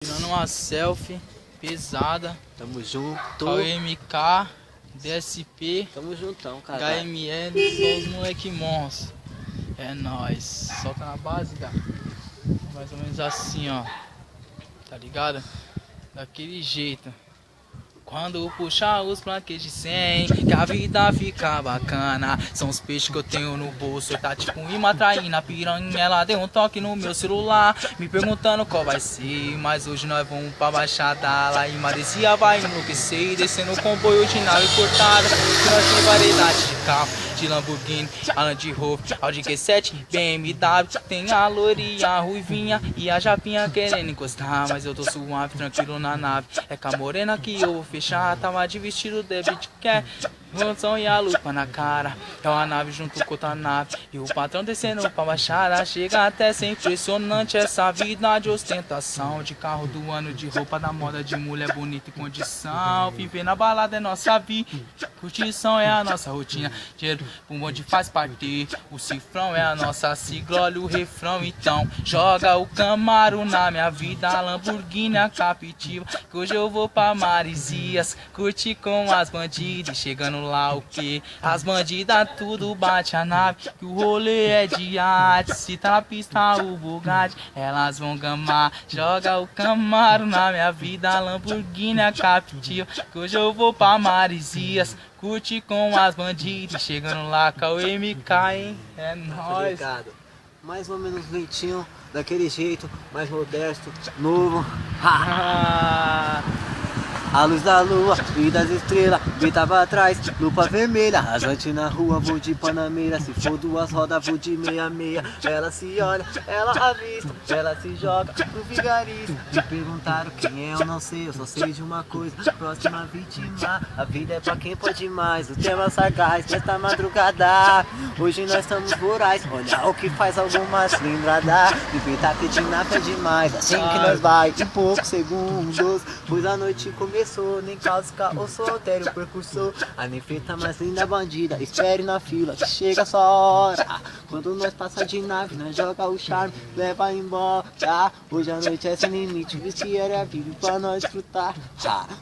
Tirando uma selfie pesada. Tamo junto. Cauê MK, DSP, Tamo juntão, cara. HMN, só os moleque monstros. É nóis. Solta na base, cara. Mais ou menos assim, ó. Tá ligado? Daquele jeito. Quando puxar os plaquês de 100, que a vida fica bacana. São os peixes que eu tenho no bolso. Tá tipo um imã traindo a piranha. Ela deu um toque no meu celular, me perguntando qual vai ser. Mas hoje nós vamos pra Baixada. Lá em Maresia vai enlouquecer. Descendo o comboio de nave cortada. Que nós tem variedade de carro, de Lamborghini, Land Rover, Audi Q7, BMW. Tem a lourinha, a ruivinha e a japinha querendo encostar. Mas eu tô suave, tranquilo na nave. É com a morena que eu vou fechar. Tava de vestido debit quer Ronzão e a lupa na cara. É uma nave junto com outra nave. E o patrão descendo pra Baixada. Chega até ser impressionante essa vida de ostentação. De carro do ano, de roupa da moda, de mulher bonita e condição. Viver na balada é nossa vida, curtição é a nossa rotina. Dinheiro pro bonde faz parte. O cifrão é a nossa sigla, olha o refrão. Então joga o Camaro na minha vida, a Lamborghini, a Captiva. Que hoje eu vou pra Maresias, curtir com as bandidas. Chegando lá o que? As bandidas tudo bate a nave, que o rolê é de arte. Se tá na pista o Bugatti, elas vão gamar. Joga o Camaro na minha vida, a Lamborghini, a Captiva. Que hoje eu vou pra Maresias, curte com as bandidas. Chegando lá com o MK, hein? É nóis. Mais ou menos lentinho, daquele jeito, mais modesto, novo. A luz da lua e das estrelas gritava atrás, lupa vermelha. Rasante na rua, vou de Panameira. Se for duas rodas, vou de meia-meia. Ela se olha, ela avista, ela se joga pro vigarista. Me perguntaram quem é, eu não sei, eu só sei de uma coisa. Próxima vítima, a vida é pra quem pode mais. O tema sagaz, nesta madrugada. Hoje nós estamos voraz, olha o que faz algumas lembradas. Inventar que de nada é demais, assim que nós vai em poucos segundos. Pois a noite começou, nem casca ou solteiro percursor. A nefeta mais linda bandida, espere na fila que chega a sua hora. Quando nós passa de nave, nós joga o charme, leva embora. Hoje a noite é sem limite, vestiário é vivo pra nós frutar.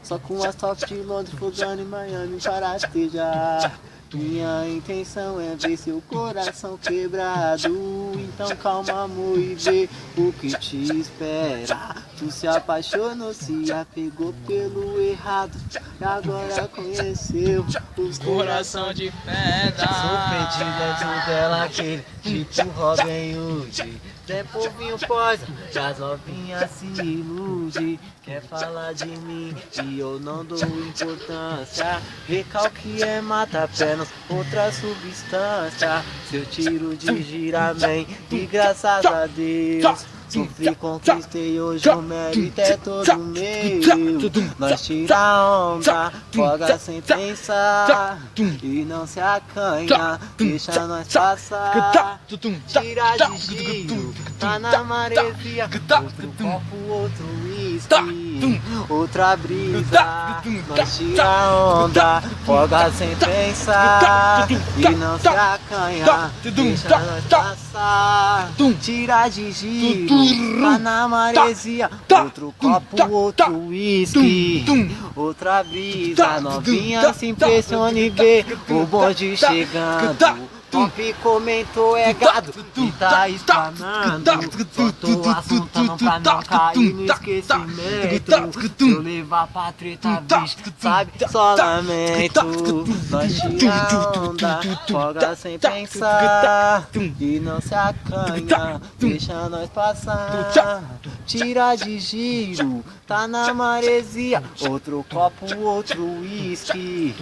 Só com as top de Londres, fogando em Miami para estejar. Minha intenção é ver seu coração quebrado. Então calma, amor, e vê o que te espera. Tu se apaixonou, se apegou pelo errado, e agora conheceu os Coração de pedra. Sou dela, aquele tipo Robin Hood. Zé Povinho posa, que as novinhas se ilude. Quer falar de mim e eu não dou importância. Recalque é mata-pernas, outra substância. Seu tiro de giramento e graças a Deus sofri, conquistei, hoje o mérito é todo meu. Nós tira onda, folga sem pensar e não se acanha, deixa nós passar. Tira de giro, tá na maresia. Outro copo, outro whisky, outra brisa. Nós tira onda, folga sem pensar e não se acanha, deixa nós passar. Tira de giro, tá na maresia. Outro copo, outro whisky, outra brisa. Novinha se impressiona e vê o bonde chegando. Top comentou, é gado e tá espanando. Só tô assuntando pra não cair no esquecimento. Se eu levar pra treta, bicho, sabe, só lamento. Nós tira onda, folga sem pensar e não se acanha, deixa nós passar. Tira de giro, tá na maresia. Outro copo, outro whisky,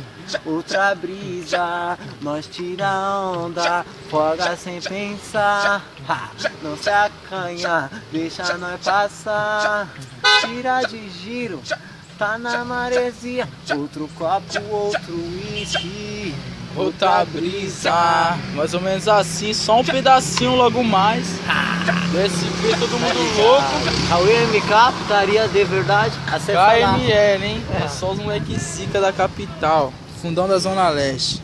outra brisa. Nós tira onda, folga sem pensar, não se acanha, deixa nós passar. Tira de giro, tá na maresia. Outro copo, outro whisky, Outra brisa. Mais ou menos assim, só um pedacinho logo mais. DSP, todo mundo louco. A UMK, putaria de verdade. KML, hein? É só os moleques zica da capital. Fundão da Zona Leste.